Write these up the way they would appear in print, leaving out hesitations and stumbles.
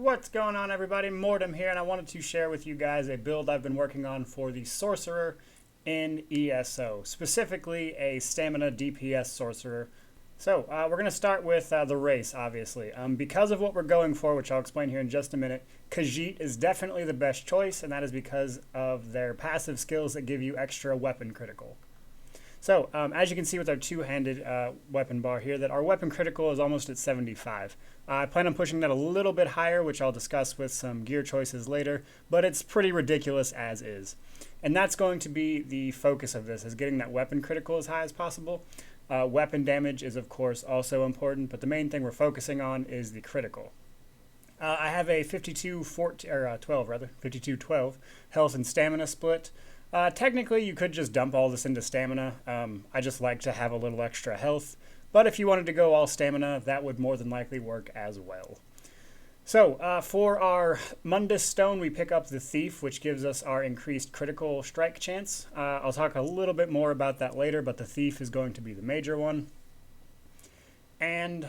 What's going on, everybody? Mortym here, and I wanted to share with you guys a build I've been working on for the Sorcerer in ESO, specifically a Stamina DPS Sorcerer. So we're going to start with the race, obviously. Because of what we're going for, which I'll explain here in just a minute, Khajiit is definitely the best choice, and that is because of their passive skills that give you extra weapon critical. So, as you can see with our two-handed weapon bar here, that our weapon critical is almost at 75. I plan on pushing that a little bit higher, which I'll discuss with some gear choices later, but it's pretty ridiculous as is. And that's going to be the focus of this, is getting that weapon critical as high as possible. Weapon damage is, of course, also important, but the main thing we're focusing on is the critical. I have a 52-12 health and stamina split. Technically, you could just dump all this into stamina. I just like to have a little extra health. But if you wanted to go all stamina, that would more than likely work as well. So, for our Mundus Stone, we pick up the Thief, which gives us our increased critical strike chance. I'll talk a little bit more about that later, but the Thief is going to be the major one. And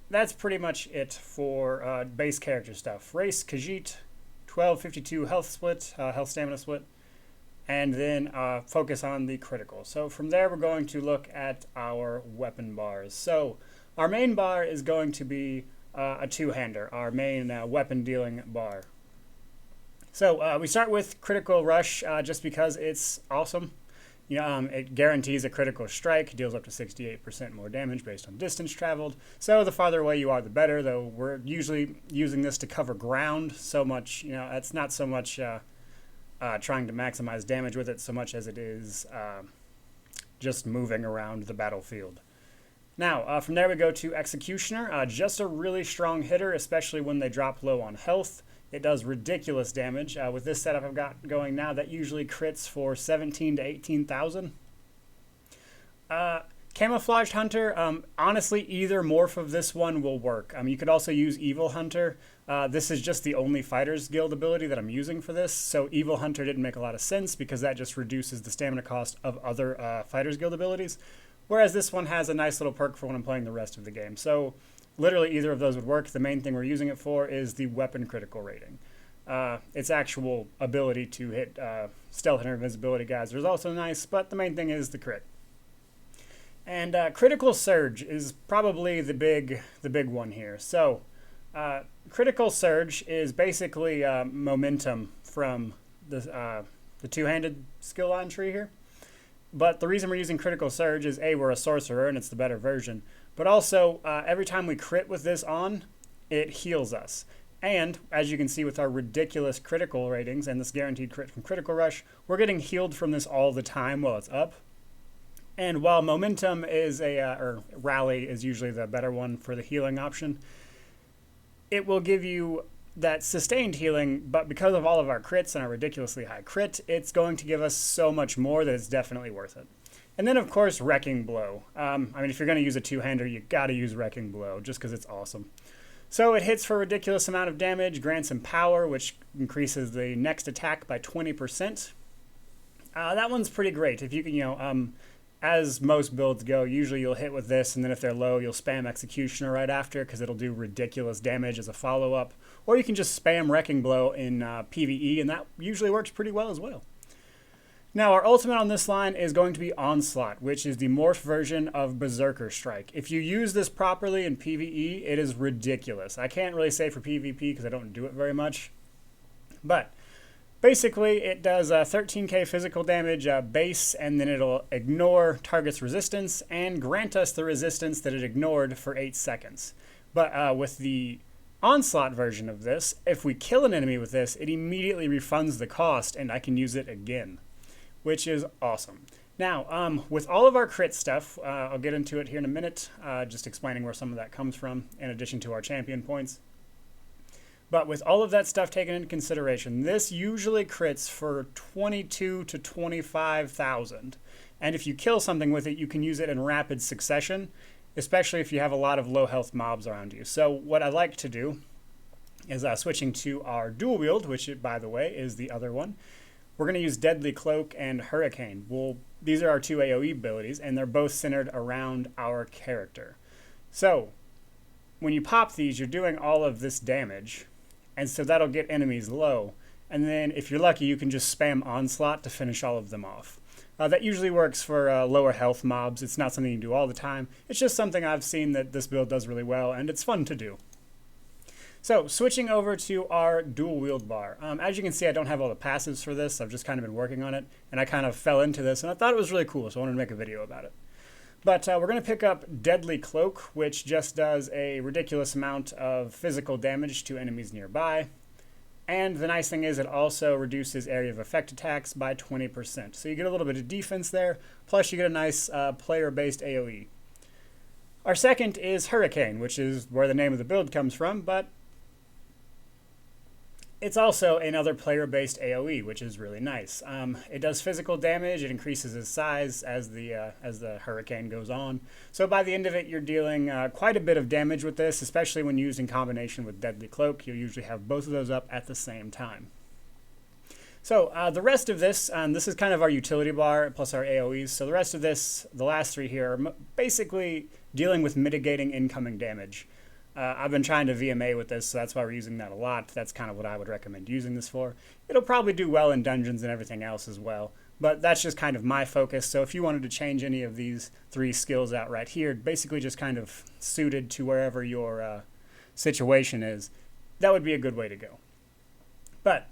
that's pretty much it for base character stuff. Race, Khajiit, 12-52 health split, health stamina split. And then focus on the critical. So from there, we're going to look at our weapon bars. So our main bar is going to be a two-hander, our main weapon dealing bar. So we start with critical rush just because it's awesome. It guarantees a critical strike, deals up to 68% more damage based on distance traveled. So the farther away you are, the better, though we're usually using this to cover ground so much. It's not so much trying to maximize damage with it so much as it is just moving around the battlefield. Now, from there we go to Executioner. Just a really strong hitter, especially when they drop low on health. It does ridiculous damage. With this setup I've got going now, that usually crits for 17 to 18,000. Camouflaged Hunter, honestly, either morph of this one will work. You could also use Evil Hunter. This is just the only Fighters Guild ability that I'm using for this, so Evil Hunter didn't make a lot of sense because that just reduces the stamina cost of other Fighters Guild abilities, whereas this one has a nice little perk for when I'm playing the rest of the game. So literally either of those would work. The main thing we're using it for is the weapon critical rating. Its actual ability to hit stealth and invisibility guys is also nice, but the main thing is the crit. And Critical Surge is probably the big one here. So Critical Surge is basically momentum from the two-handed skill line tree here. But the reason we're using Critical Surge is A, we're a sorcerer and it's the better version. But also, every time we crit with this on, it heals us. And, as you can see with our ridiculous critical ratings and this guaranteed crit from Critical Rush, we're getting healed from this all the time while it's up. And while Momentum is or Rally is usually the better one for the healing option, it will give you that sustained healing, but because of all of our crits and our ridiculously high crit, it's going to give us so much more that it's definitely worth it. And then, of course, Wrecking Blow. If you're going to use a two-hander, you got to use Wrecking Blow, just because it's awesome. So it hits for a ridiculous amount of damage, grants some power, which increases the next attack by 20%. That one's pretty great. If you can, as most builds go, usually you'll hit with this, and then if they're low, you'll spam Executioner right after, because it'll do ridiculous damage as a follow-up. Or you can just spam Wrecking Blow in PvE, and that usually works pretty well as well. Now, our ultimate on this line is going to be Onslaught, which is the morph version of Berserker Strike. If you use this properly in PvE, it is ridiculous. I can't really say for PvP because I don't do it very much. But basically, it does 13k physical damage base, and then it'll ignore target's resistance and grant us the resistance that it ignored for 8 seconds. But with the Onslaught version of this, if we kill an enemy with this, it immediately refunds the cost, and I can use it again, which is awesome. Now, with all of our crit stuff, I'll get into it here in a minute, just explaining where some of that comes from, in addition to our champion points. But with all of that stuff taken into consideration, this usually crits for 22 to 25,000. And if you kill something with it, you can use it in rapid succession, especially if you have a lot of low health mobs around you. So what I like to do is switching to our dual wield, which, by the way, is the other one. We're going to use Deadly Cloak and Hurricane. These are our two AoE abilities, and they're both centered around our character. So when you pop these, you're doing all of this damage, and so that'll get enemies low. And then if you're lucky, you can just spam Onslaught to finish all of them off. That usually works for lower health mobs. It's not something you do all the time. It's just something I've seen that this build does really well, and it's fun to do. So switching over to our dual wield bar. As you can see, I don't have all the passives for this. I've just kind of been working on it, and I kind of fell into this, and I thought it was really cool, so I wanted to make a video about it. But we're going to pick up Deadly Cloak, which just does a ridiculous amount of physical damage to enemies nearby. And the nice thing is it also reduces area of effect attacks by 20%. So you get a little bit of defense there, plus you get a nice player-based AoE. Our second is Hurricane, which is where the name of the build comes from, but it's also another player-based AoE, which is really nice. It does physical damage. It increases its size as the hurricane goes on. So by the end of it, you're dealing quite a bit of damage with this, especially when used in combination with Deadly Cloak. You'll usually have both of those up at the same time. So the rest of this, this is kind of our utility bar plus our AoEs. So the rest of this, the last three here, are basically dealing with mitigating incoming damage. I've been trying to VMA with this, so that's why we're using that a lot. That's kind of what I would recommend using this for. It'll probably do well in dungeons and everything else as well, but that's just kind of my focus. So if you wanted to change any of these three skills out right here, basically just kind of suited to wherever your situation is, that would be a good way to go. But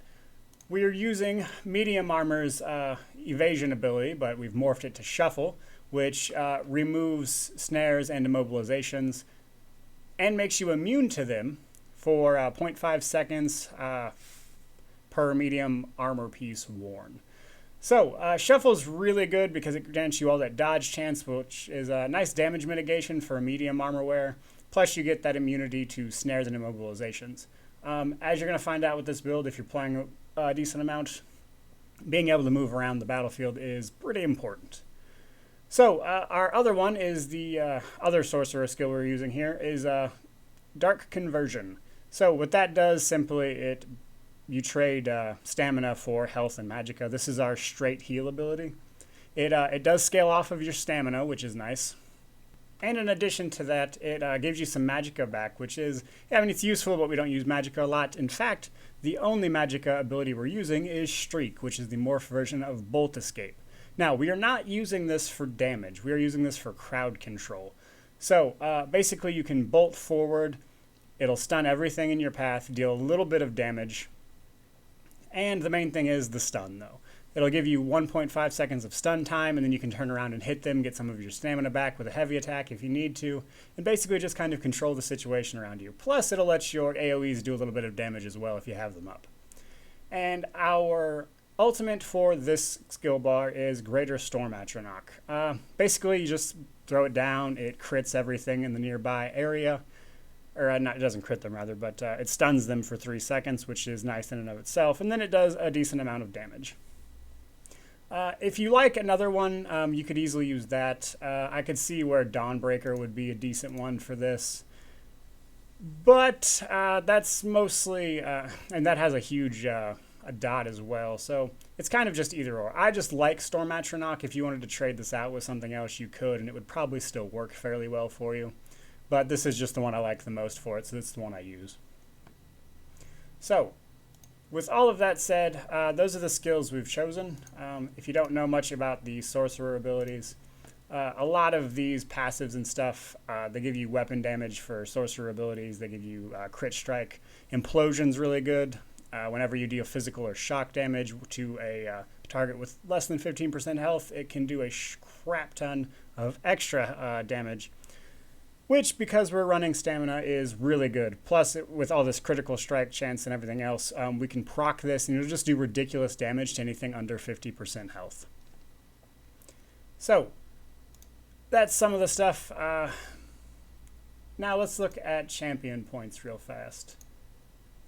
we're using Medium Armor's evasion ability, but we've morphed it to Shuffle, which removes snares and immobilizations, and makes you immune to them for 0.5 seconds per medium armor piece worn. So Shuffle's really good because it grants you all that dodge chance, which is a nice damage mitigation for a medium armor wear. Plus you get that immunity to snares and immobilizations. As you're going to find out with this build, if you're playing a decent amount, being able to move around the battlefield is pretty important. So our other one is the other sorcerer skill we're using here is Dark Conversion. So what that does, simply you trade stamina for health and magicka. This is our straight heal ability. It does scale off of your stamina, which is nice. And in addition to that, it gives you some magicka back, which is, yeah, I mean, it's useful, but we don't use magicka a lot. In fact, the only magicka ability we're using is Streak, which is the morph version of Bolt Escape. Now, we are not using this for damage. We are using this for crowd control. So basically, you can bolt forward. It'll stun everything in your path, deal a little bit of damage. And the main thing is the stun, though. It'll give you 1.5 seconds of stun time, and then you can turn around and hit them, get some of your stamina back with a heavy attack if you need to, and basically just kind of control the situation around you. Plus, it'll let your AoEs do a little bit of damage as well if you have them up. And our ultimate for this skill bar is Greater Storm Atronach. Basically, you just throw it down, it crits everything in the nearby area, or it doesn't crit them rather, but it stuns them for 3 seconds, which is nice in and of itself, and then it does a decent amount of damage. If you like another one, you could easily use that. I could see where Dawnbreaker would be a decent one for this. But that's mostly, and that has a huge a dot as well, so it's kind of just either or. I just like Storm Atronach. If you wanted to trade this out with something else, you could, and it would probably still work fairly well for you. But this is just the one I like the most for it, so it's the one I use. So, with all of that said, those are the skills we've chosen. If you don't know much about the sorcerer abilities, a lot of these passives and stuff, they give you weapon damage for sorcerer abilities. They give you crit strike. Implosion's really good. Whenever you deal physical or shock damage to a target with less than 15% health, it can do a crap ton of extra damage, which, because we're running stamina, is really good. Plus, with all this critical strike chance and everything else, we can proc this, and it'll just do ridiculous damage to anything under 50% health. So, that's some of the stuff. Now let's look at champion points real fast.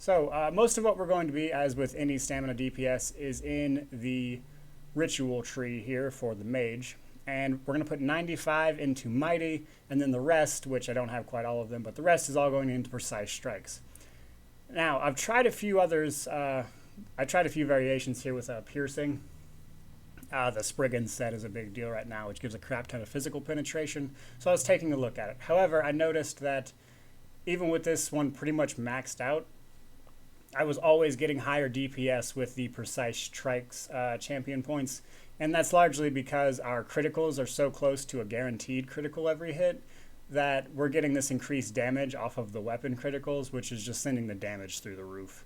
So, most of what we're going to be, as with any stamina DPS, is in the ritual tree here for the mage. And we're going to put 95 into Mighty, and then the rest, which I don't have quite all of them, but the rest is all going into Precise Strikes. Now, I've tried a few others. I tried a few variations here with Piercing. The Spriggan set is a big deal right now, which gives a crap ton of physical penetration. So I was taking a look at it. However, I noticed that even with this one pretty much maxed out, I was always getting higher DPS with the Precise Strikes champion points, and that's largely because our criticals are so close to a guaranteed critical every hit that we're getting this increased damage off of the weapon criticals, which is just sending the damage through the roof.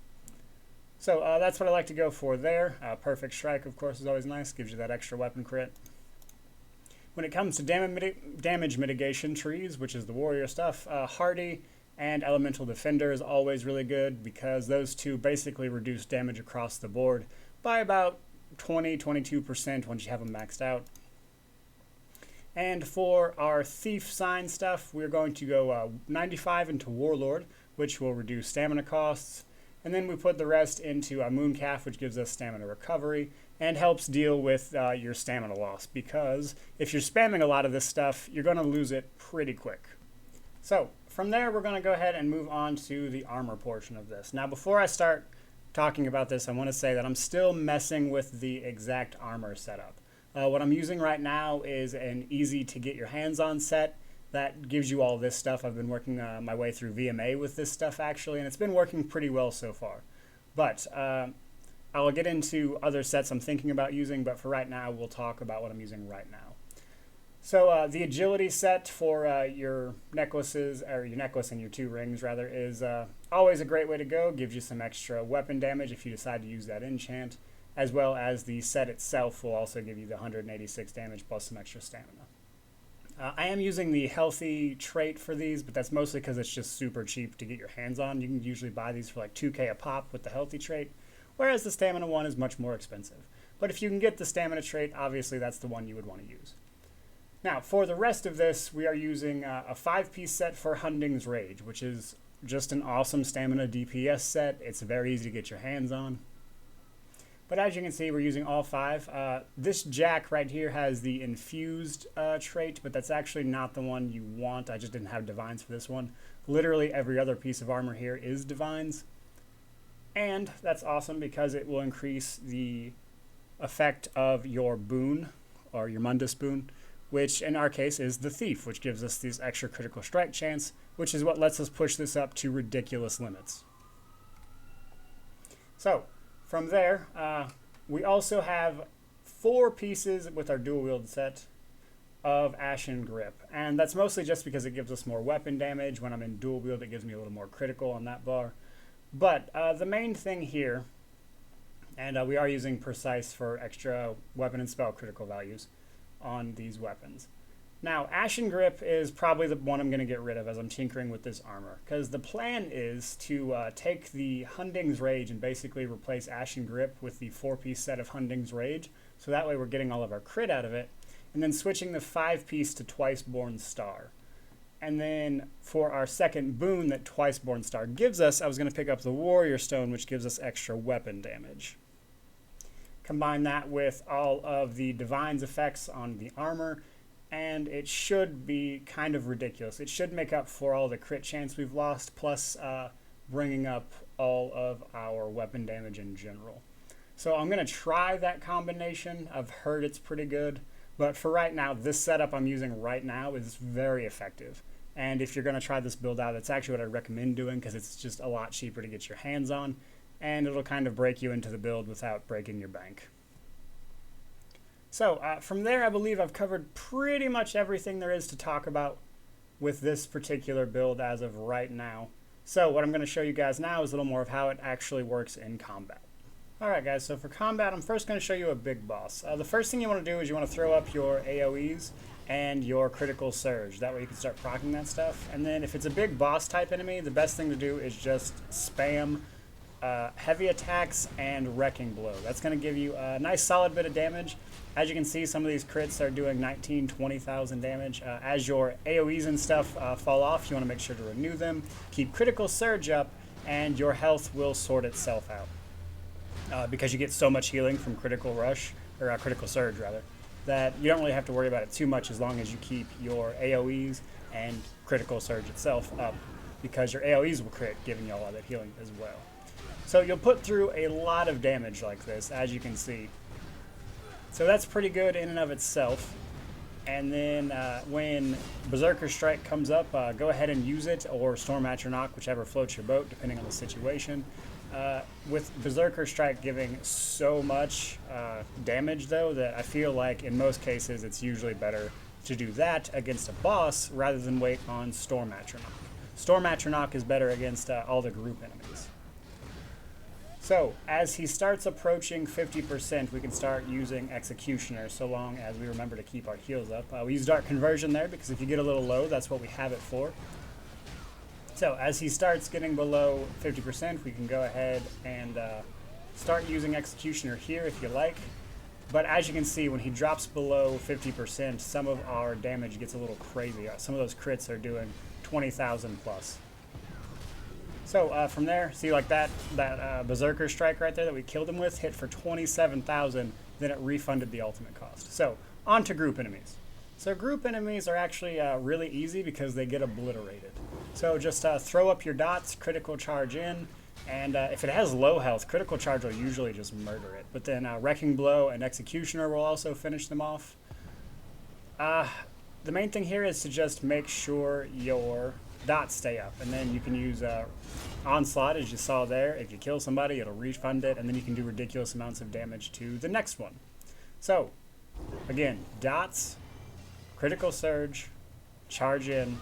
So that's what I like to go for there. Perfect Strike, of course, is always nice. Gives you that extra weapon crit. When it comes to damage mitigation trees, which is the warrior stuff, Hardy and Elemental Defender is always really good because those two basically reduce damage across the board by about 20-22% once you have them maxed out. And for our Thief sign stuff, we're going to go 95 into Warlord, which will reduce stamina costs. And then we put the rest into Mooncalf, which gives us stamina recovery and helps deal with your stamina loss, because if you're spamming a lot of this stuff, you're going to lose it pretty quick. So from there, we're going to go ahead and move on to the armor portion of this. Now, before I start talking about this, I want to say that I'm still messing with the exact armor setup. What I'm using right now is an easy to get your hands on set that gives you all this stuff. I've been working my way through VMA with this stuff actually, and it's been working pretty well so far. But I'll get into other sets I'm thinking about using, but for right now, we'll talk about what I'm using right now. So the agility set for your necklaces, or your necklace and your 2 rings rather, is always a great way to go. Gives you some extra weapon damage if you decide to use that enchant, as well as the set itself will also give you the 186 damage plus some extra stamina. I am using the healthy trait for these, but that's mostly because it's just super cheap to get your hands on. You can usually buy these for like 2K a pop with the healthy trait, whereas the stamina one is much more expensive. But if you can get the stamina trait, obviously that's the one you would want to use. Now, for the rest of this, we are using a 5-piece set for Hunding's Rage, which is just an awesome stamina DPS set. It's very easy to get your hands on. But as you can see, we're using all 5. This Jack right here has the infused trait, but that's actually not the one you want. I just didn't have divines for this one. Literally every other piece of armor here is divines. And that's awesome because it will increase the effect of your boon, or your Mundus boon, which in our case is the Thief, which gives us this extra critical strike chance, which is what lets us push this up to ridiculous limits. So from there, we also have 4 pieces with our dual wield set of Ashen Grip, and that's mostly just because it gives us more weapon damage. When I'm in dual wield, it gives me a little more critical on that bar. But the main thing here, and we are using Precise for extra weapon and spell critical values on these weapons. Now, Ashen Grip is probably the one I'm going to get rid of as I'm tinkering with this armor, because the plan is to take the Hunding's Rage and basically replace Ashen Grip with the 4-piece set of Hunding's Rage, so that way we're getting all of our crit out of it, and then switching the 5-piece to Twiceborn Star. And then for our second boon that Twiceborn Star gives us, I was going to pick up the Warrior Stone, which gives us extra weapon damage. Combine that with all of the Divine's effects on the armor, and it should be kind of ridiculous. It should make up for all the crit chance we've lost, plus bringing up all of our weapon damage in general. So I'm going to try that combination. I've heard it's pretty good, but for right now, this setup I'm using right now is very effective. And if you're going to try this build out, that's actually what I recommend doing, because it's just a lot cheaper to get your hands on, and it'll kind of break you into the build without breaking your bank. So from there, I believe I've covered pretty much everything there is to talk about with this particular build as of right now. So what I'm going to show you guys now is a little more of how it actually works in combat. Alright guys, so for combat, I'm first going to show you a big boss. The first thing you want to do is you want to throw up your AoEs and your critical surge. That way you can start proccing that stuff. And then if it's a big boss type enemy, the best thing to do is just spam heavy attacks and wrecking blow. That's going to give you a nice solid bit of damage. As you can see, some of these crits are doing 19-20,000 damage. As your AoEs and stuff fall off, you want to make sure to renew them. Keep critical surge up, and your health will sort itself out. Because you get so much healing from critical rush, or critical surge rather, that you don't really have to worry about it too much as long as you keep your AoEs and critical surge itself up, because your AoEs will crit, giving you all that healing as well. So you'll put through a lot of damage like this, as you can see. So that's pretty good in and of itself. And then when Berserker Strike comes up, go ahead and use it, or Storm Atronach, whichever floats your boat, depending on the situation. With Berserker Strike giving so much damage, though, that I feel like in most cases it's usually better to do that against a boss rather than wait on Storm Atronach. Storm Atronach is better against all the group enemies. So, as he starts approaching 50%, we can start using Executioner, so long as we remember to keep our heals up. We use Dark Conversion there, because if you get a little low, that's what we have it for. So, as he starts getting below 50%, we can go ahead and start using Executioner here if you like. But as you can see, when he drops below 50%, some of our damage gets a little crazy. Some of those crits are doing 20,000 plus. So from there, see like that Berserker Strike right there that we killed him with hit for 27,000, then it refunded the ultimate cost. So on to group enemies. So group enemies are actually really easy because they get obliterated. So just throw up your dots, critical charge in, and if it has low health, critical charge will usually just murder it. But then Wrecking Blow and Executioner will also finish them off. The main thing here is to just make sure your dots stay up, and then you can use Onslaught, as you saw there. If you kill somebody, it'll refund it, and then you can do ridiculous amounts of damage to the next one. So again, dots, critical surge, charge in,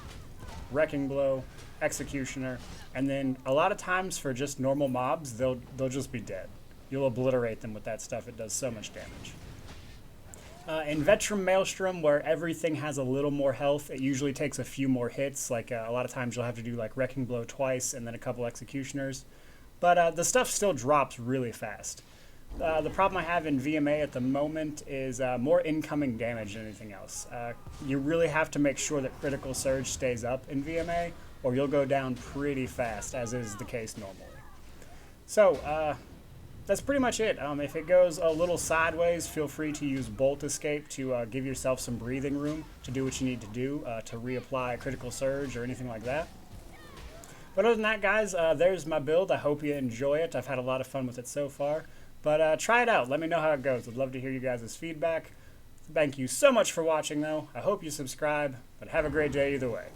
Wrecking Blow, Executioner, and then a lot of times for just normal mobs, they'll just be dead. You'll obliterate them with that stuff. It does so much damage. In Vetrum Maelstrom, where everything has a little more health, it usually takes a few more hits. Like a lot of times you'll have to do like Wrecking Blow twice and then a couple Executioners. But the stuff still drops really fast. The problem I have in VMA at the moment is more incoming damage than anything else. You really have to make sure that Critical Surge stays up in VMA, or you'll go down pretty fast, as is the case normally. So, that's pretty much it. If it goes a little sideways, feel free to use Bolt Escape to give yourself some breathing room to do what you need to do to reapply Critical Surge or anything like that. But other than that, guys, there's my build. I hope you enjoy it. I've had a lot of fun with it so far. But try it out. Let me know how it goes. I'd love to hear you guys' feedback. Thank you so much for watching, though. I hope you subscribe, but have a great day either way.